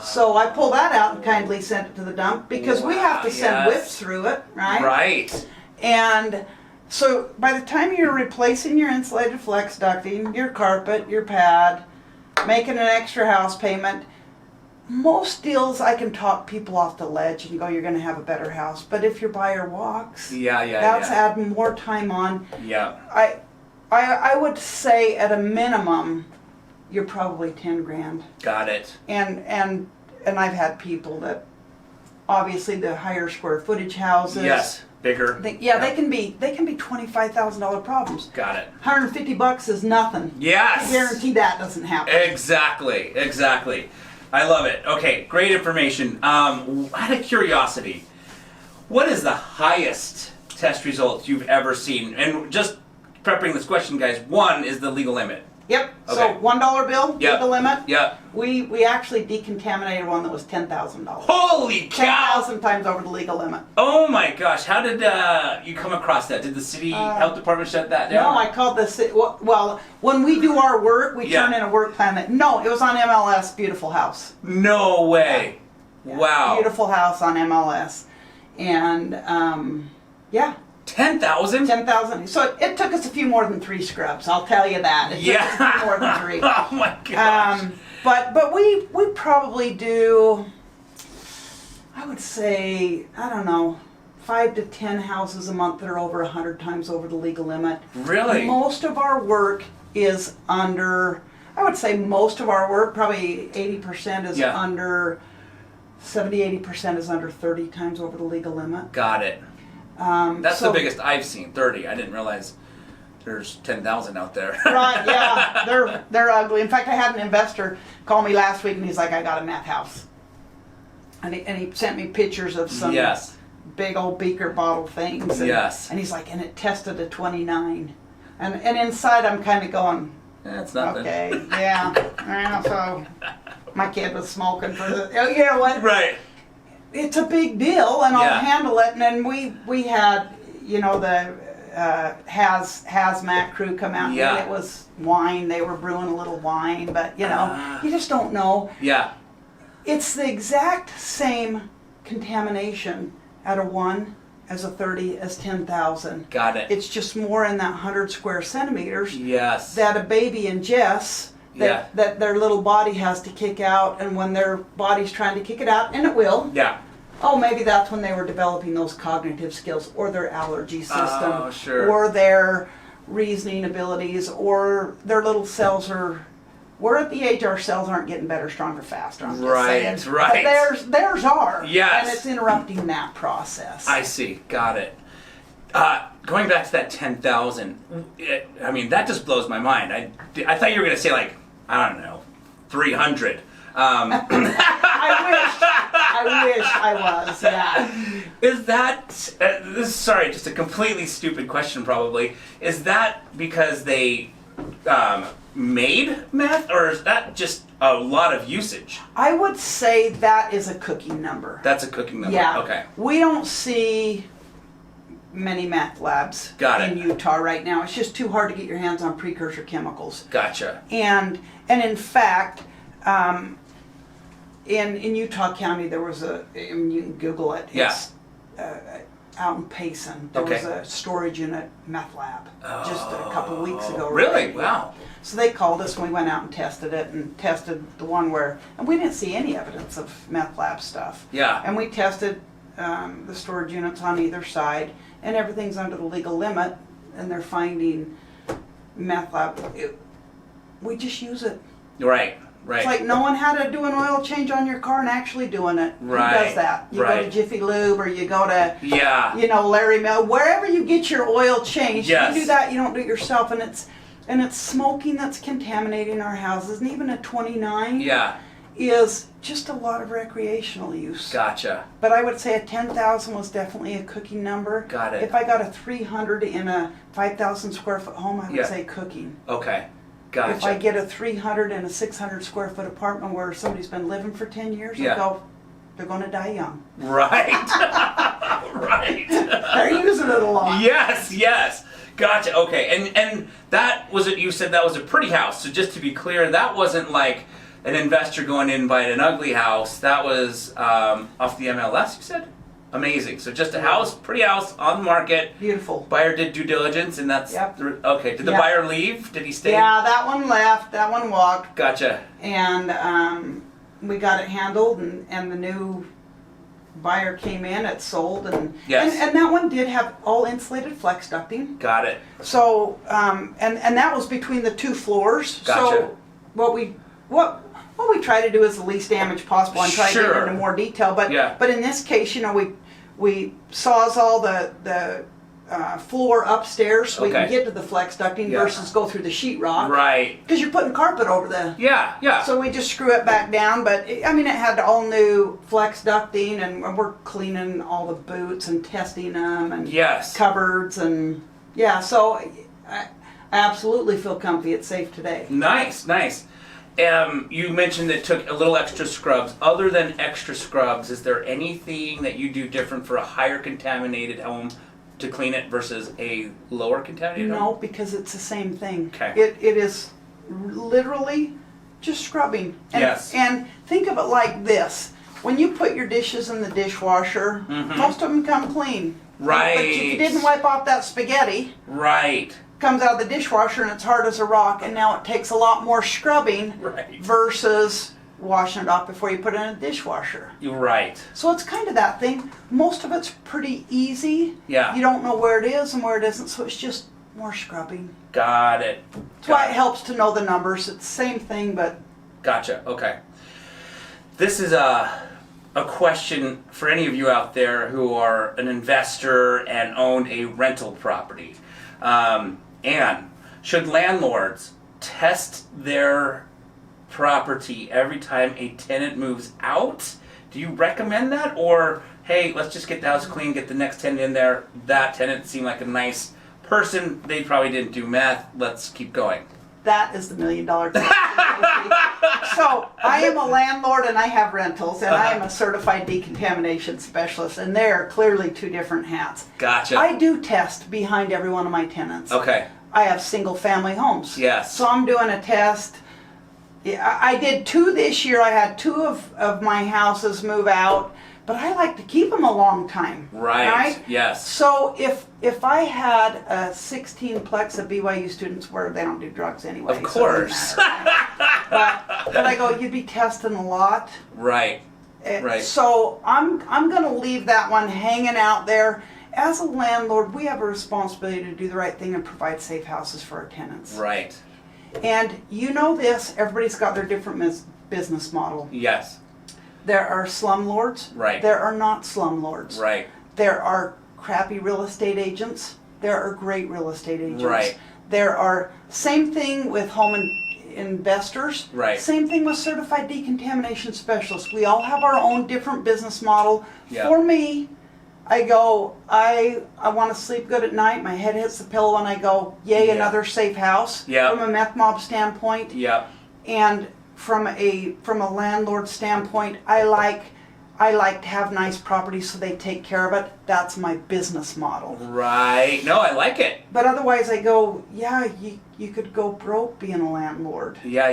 So I pull that out and kindly send it to the dump because we have to send whips through it, right? Right. And so by the time you're replacing your insulated flex ducting, your carpet, your pad, making an extra house payment, most deals I can talk people off the ledge and go, you're going to have a better house. But if your buyer walks, that's adding more time on. Yeah. I would say at a minimum, you're probably 10 grand. Got it. And I've had people that obviously the higher square footage houses. Yes, bigger. They can be $25,000 problems. Got it. $150 is nothing. Yes. I guarantee that doesn't happen. Exactly. I love it. Okay, great information. Out of curiosity, what is the highest test results you've ever seen? And just prepping this question, guys, 1 is the legal limit. Yep. Okay. So $1 bill, the limit. Yep. We actually decontaminated one that was $10,000. Holy cow! 10,000 times over the legal limit. Oh my gosh! How did you come across that? Did the city health department shut that down? No, I called the city. Well, when we do our work, we turn in a work plan. It was on MLS. Beautiful house. No way! Yeah. Wow. Beautiful house on MLS, and 10,000? 10,000. So it took us a few more than 3 scrubs. I'll tell you that. It took us a few more than 3. Oh my gosh. But we probably do, I would say, I don't know, 5 to 10 houses a month that are over 100 times over the legal limit. Really? Most of our work is under, I would say most of our work, probably 80% is under, 70-80% is under 30 times over the legal limit. Got it. That's the biggest I've seen, 30. I didn't realize there's 10,000 out there. Right, yeah, they're ugly. In fact, I had an investor call me last week and he's like, I got a meth house. And he sent me pictures of some big old beaker bottle things. And, and he's like, and it tested a 29. And inside I'm kind of going, that's nothing. Okay, yeah. So my kid was smoking for the, you know what? Right. It's a big deal, and I'll handle it. And then we had, the hazmat crew come out. And it was wine. They were brewing a little wine, but you just don't know. Yeah. It's the exact same contamination at a 1 as a 30 as 10,000. Got it. It's just more in that 100 square centimeters. Yes. That a baby ingests. That their little body has to kick out, and when their body's trying to kick it out, and it will. Yeah. Oh, maybe that's when they were developing those cognitive skills, or their allergy system, oh, sure. or their reasoning abilities, or their little cells are. We're at the age our cells aren't getting better, stronger, faster. I'm just saying. Right. But theirs are. Yes. And it's interrupting that process. I see. Got it. Going back to that 10,000, I mean, that just blows my mind. I thought you were going to say, like, I don't know, 300. I wish I was, yeah. Is that, sorry, just a completely stupid question probably, is that because they made meth, or is that just a lot of usage? I would say that is a cooking number. That's a cooking number, yeah. Okay. We don't see many meth labs in Utah right now. It's just too hard to get your hands on precursor chemicals. Gotcha. And in fact, in Utah County, there was you can Google it. It's, out in Payson, there was a storage unit meth lab just a couple of weeks ago. Really? Right? Wow. So they called us and we went out and tested it, and tested the one and we didn't see any evidence of meth lab stuff. Yeah. And we tested the storage units on either side, and everything's under the legal limit, and they're finding meth lab. We just use it. Right. It's like no one had to do an oil change on your car and actually doing it. Right. Who does that? You go to Jiffy Lube, or you go to Larry Mill, wherever you get your oil changed. Yes. You do that. You don't do it yourself, and it's smoking that's contaminating our houses, and even a 29 is just a lot of recreational use. Gotcha. But I would say a 10,000 was definitely a cooking number. Got it. If I got a 300 in a 5,000 square foot home, I would say cooking. Okay. Gotcha. If I get a 300 in a 600 square foot apartment where somebody's been living for 10 years, I go, they're going to die young. Right. Right. They're using it a lot. Yes, yes. Gotcha. Okay. And that was it. You said that was a pretty house. So just to be clear, that wasn't like an investor going in and buying an ugly house. That was off the MLS, you said? Amazing. So just a house, pretty house on the market. Beautiful. Buyer did due diligence, and that's okay. Did the buyer leave? Did he stay? Yeah, that one left. That one walked. Gotcha. And we got it handled, and the new buyer came in. It sold, and that one did have all insulated flex ducting. Got it. So and that was between the 2 floors. Gotcha. So what we try to do is the least damage possible and try to get into more detail. But in this case, you know, we sawzall the floor upstairs so we can get to the flex ducting versus go through the sheetrock. Right. Because you're putting carpet over the... Yeah. So we just screw it back down. But, it had all new flex ducting, and we're cleaning all the boots and testing them and cupboards. And, so I absolutely feel comfy. It's safe today. Nice. You mentioned it took a little extra scrubs. Other than extra scrubs, is there anything that you do different for a higher contaminated home to clean it versus a lower contaminated home? No, because it's the same thing. Okay. It is literally just scrubbing. And think of it like this. When you put your dishes in the dishwasher, most of them come clean. Right. But if you didn't wipe off that spaghetti... Right. Comes out of the dishwasher and it's hard as a rock, and now it takes a lot more scrubbing versus washing it off before you put it in a dishwasher. You're right. So it's kind of that thing. Most of it's pretty easy. Yeah. You don't know where it is and where it isn't, so it's just more scrubbing. Got it. That's why it helps to know the numbers. It's the same thing, but... Gotcha. Okay. This is a question for any of you out there who are an investor and own a rental property. And should landlords test their property every time a tenant moves out? Do you recommend that? Or, hey, let's just get the house clean, get the next tenant in there. That tenant seemed like a nice person. They probably didn't do meth. Let's keep going. That is the $1 million question. So, I am a landlord and I have rentals, and I am a certified decontamination specialist, and they are clearly 2 different hats. Gotcha. I do test behind every one of my tenants. Okay. I have single family homes. Yes. So I'm doing a test. I did 2 this year. I had 2 of my houses move out, but I like to keep them a long time. Right. Yes. So if I had 16 plex of BYU students where they don't do drugs anyway. Of course. So it doesn't matter, but I go, you'd be testing a lot. Right. Right. So I'm going to leave that one hanging out there. As a landlord, we have a responsibility to do the right thing and provide safe houses for our tenants. Right. And you know this, everybody's got their different business model. Yes. There are slumlords. Right. There are not slumlords. Right. There are crappy real estate agents. There are great real estate agents. Right. There are, same thing with home investors. Right. Same thing with certified decontamination specialists. We all have our own different business model. Yeah. For me, I go, I want to sleep good at night. My head hits the pillow and I go, yay, another safe house. Yeah. From a meth mob standpoint. Yeah. And from a landlord standpoint, I like to have nice properties so they take care of it. That's my business model. Right. No, I like it. But otherwise I go, you could go broke being a landlord. Yeah,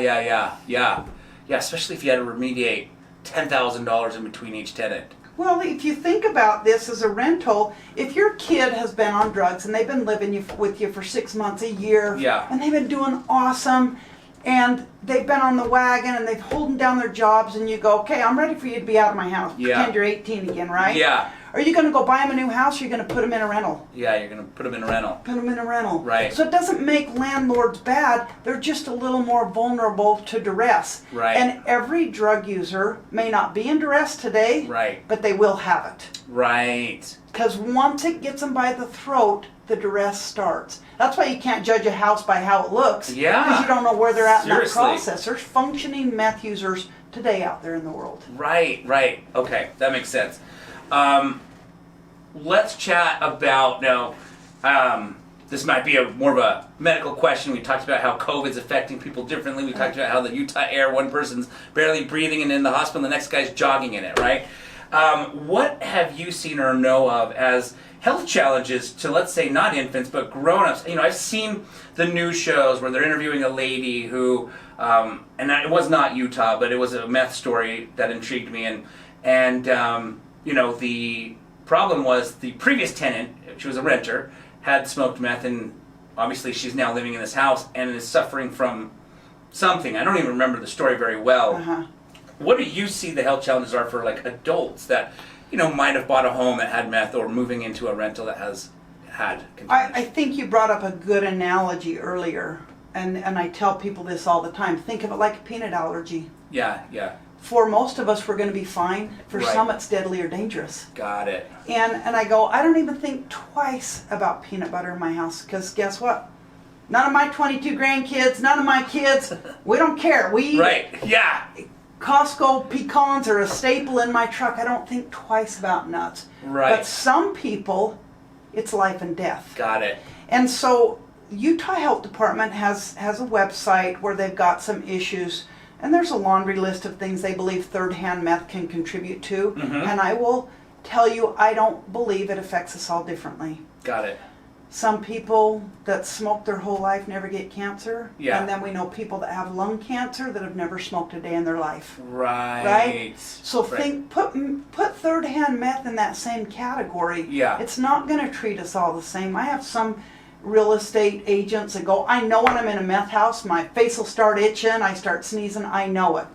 especially if you had to remediate $10,000 in between each tenant. Well, if you think about this as a rental, if your kid has been on drugs and they've been living with you for 6 months, a year, and they've been doing awesome, and they've been on the wagon and they've holding down their jobs, and you go, okay, I'm ready for you to be out of my house. Pretend you're 18 again, right? Yeah. Are you going to go buy them a new house, or are you going to put them in a rental? Yeah, you're going to put them in a rental. Put them in a rental. Right. So it doesn't make landlords bad. They're just a little more vulnerable to duress. Right. And every drug user may not be in duress today, right, but they will have it. Right. Because once it gets them by the throat, the duress starts. That's why you can't judge a house by how it looks. Yeah. Because you don't know where they're at Seriously. in that process. There's functioning meth users today out there in the world. Right. Okay, that makes sense. Let's chat about now. This might be more of a medical question. We talked about how COVID's affecting people differently. We talked about how the Utah air, one person's barely breathing and in the hospital, the next guy's jogging in it, right? What have you seen or know of as health challenges to, let's say, not infants, but grown-ups? I've seen the news shows where they're interviewing a lady who, it was not Utah, but it was a meth story that intrigued me. And the problem was the previous tenant, she was a renter, had smoked meth, and obviously she's now living in this house and is suffering from something. I don't even remember the story very well. What do you see the health challenges are for like adults that, might have bought a home that had meth or moving into a rental that has had contamination? I think you brought up a good analogy earlier, and I tell people this all the time. Think of it like a peanut allergy. Yeah. For most of us, we're going to be fine. For some, it's deadly or dangerous. Got it. And I go, I don't even think twice about peanut butter in my house, because guess what? None of my 22 grandkids, none of my kids, we don't care. We Costco pecans are a staple in my truck. I don't think twice about nuts. Right. But some people, it's life and death. Got it. And so Utah Health Department has a website where they've got some issues, and there's a laundry list of things they believe third-hand meth can contribute to. And I will tell you, I don't believe it affects us all differently. Got it. Some people that smoke their whole life never get cancer. Yeah. And then we know people that have lung cancer that have never smoked a day in their life. Right. So put third-hand meth in that same category. Yeah. It's not going to treat us all the same. I have some real estate agents that go, I know when I'm in a meth house, my face will start itching, I start sneezing, I know it.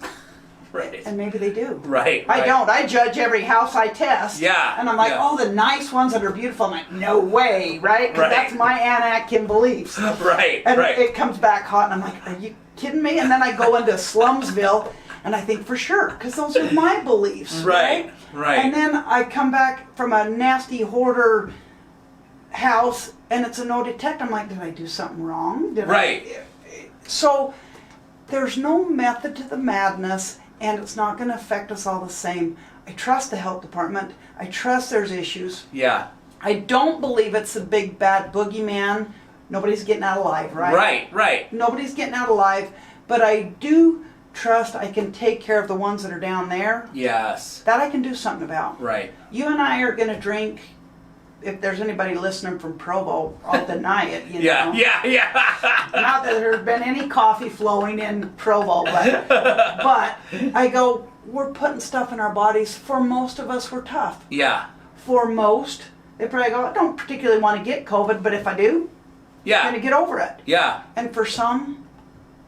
Right. And maybe they do. Right. I don't. I judge every house I test. Yeah. And I'm like, oh, the nice ones that are beautiful. I'm like, no way, right? Because that's my Aunt Atkin beliefs. Right. And it comes back hot, and I'm like, are you kidding me? And then I go into Slumsville, and I think for sure, because those are my beliefs. Right. And then I come back from a nasty hoarder house, and it's a no detect. I'm like, did I do something wrong? So there's no method to the madness, and it's not going to affect us all the same. I trust the health department. I trust there's issues. Yeah. I don't believe it's a big bad boogeyman. Nobody's getting out alive, right? Right. Nobody's getting out alive, but I do trust I can take care of the ones that are down there. Yes. That I can do something about. Right. You and I are going to drink. If there's anybody listening from Provo, I'll deny it. Yeah. Not that there's been any coffee flowing in Provo, but I go, we're putting stuff in our bodies. For most of us, we're tough. Yeah. For most, they probably go, I don't particularly want to get COVID, but if I do, I'm going to get over it. Yeah. And for some,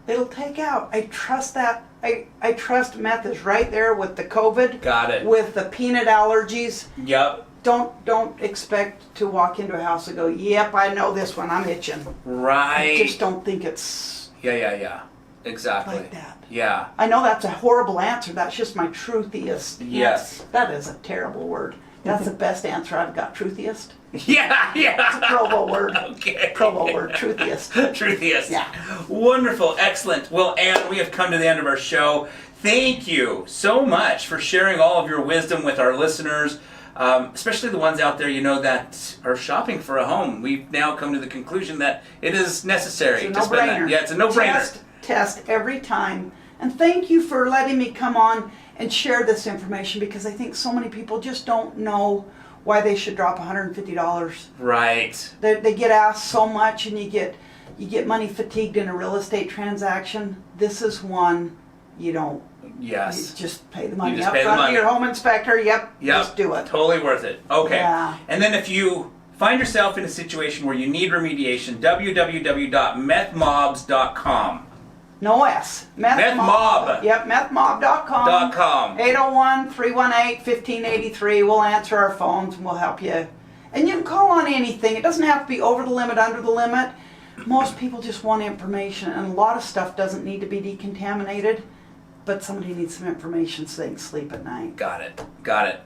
it'll take out. I trust that. I trust meth is right there with the COVID. Got it. With the peanut allergies. Yep. Don't expect to walk into a house and go, yep, I know this one, I'm itching. Right. I just don't think it's Yeah. Exactly. like that. Yeah. I know that's a horrible answer. That's just my truthiest. Yes. That is a terrible word. That's the best answer I've got, truthiest. Yeah. It's a Provo word. Okay. Provo word, truthiest. Truthiest. Yeah. Wonderful. Excellent. Well, Ann, we have come to the end of our show. Thank you so much for sharing all of your wisdom with our listeners. Especially the ones out there, that are shopping for a home. We've now come to the conclusion that it is necessary to spend that. Yeah, it's a no-brainer. Test every time. And thank you for letting me come on and share this information, because I think so many people just don't know why they should drop $150. Right. They get asked so much, and you get money fatigued in a real estate transaction. This is one you don't. Yes. You just pay the money just up pay the front money. to your home inspector. Yep. Just do it. Totally worth it. Okay. Yeah. And then if you find yourself in a situation where you need remediation, www.methmobs.com. No S. Methmob. Yep, methmob.com. 801-318-1583. We'll answer our phones and we'll help you. And you can call on anything. It doesn't have to be over the limit, under the limit. Most people just want information, and a lot of stuff doesn't need to be decontaminated, but somebody needs some information so they can sleep at night. Got it.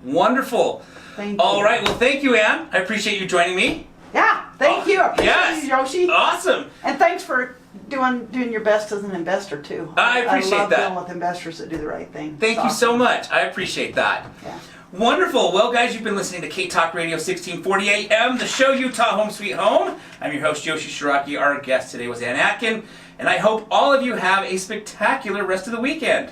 Wonderful. Thank you. All right. Well, thank you, Ann. I appreciate you joining me. Yeah, thank you. I appreciate you, Yoshi. Awesome. And thanks for doing your best as an investor, too. I appreciate I love that. dealing with investors that do the right thing. Thank you so much. I appreciate that. Yeah. Wonderful. Well, guys, you've been listening to K Talk Radio 1640 AM, the show Utah Home Sweet Home. I'm your host, Yoshi Shiraki. Our guest today was Ann Atkin, and I hope all of you have a spectacular rest of the weekend.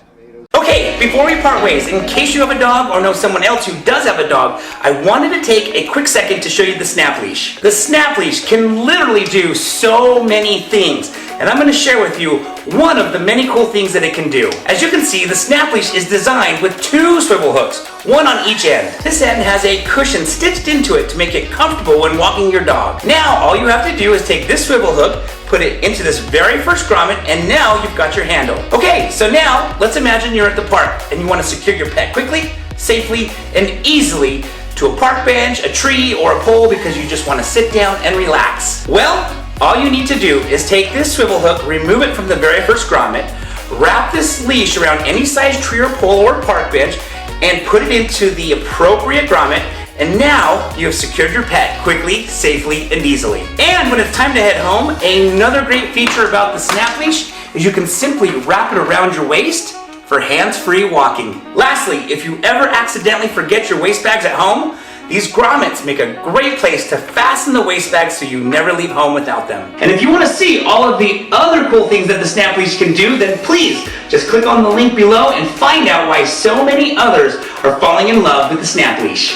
Okay, Hey, before we part ways, in case you have a dog or know someone else who does have a dog, I wanted to take a quick second to show you the Snap Leash. The Snap Leash can literally do so many things, and I'm going to share with you one of the many cool things that it can do. As you can see, the Snap Leash is designed with 2 swivel hooks, one on each end. This end has a cushion stitched into it to make it comfortable when walking your dog. Now, all you have to do is take this swivel hook, put it into this very first grommet, and now you've got your handle. Okay, so now let's imagine you're at the park and you want to secure your pet quickly, safely, and easily to a park bench, a tree, or a pole because you just want to sit down and relax. Well, all you need to do is take this swivel hook, remove it from the very first grommet, wrap this leash around any size tree or pole or park bench, and put it into the appropriate grommet, and now you have secured your pet quickly, safely, and easily. And when it's time to head home, another great feature about the Snap Leash is you can simply wrap it around your waist for hands-free walking. Lastly, if you ever accidentally forget your waist bags at home, these grommets make a great place to fasten the waist bags so you never leave home without them. And if you want to see all of the other cool things that the Snap Leash can do, then please just click on the link below and find out why so many others are falling in love with the Snap Leash.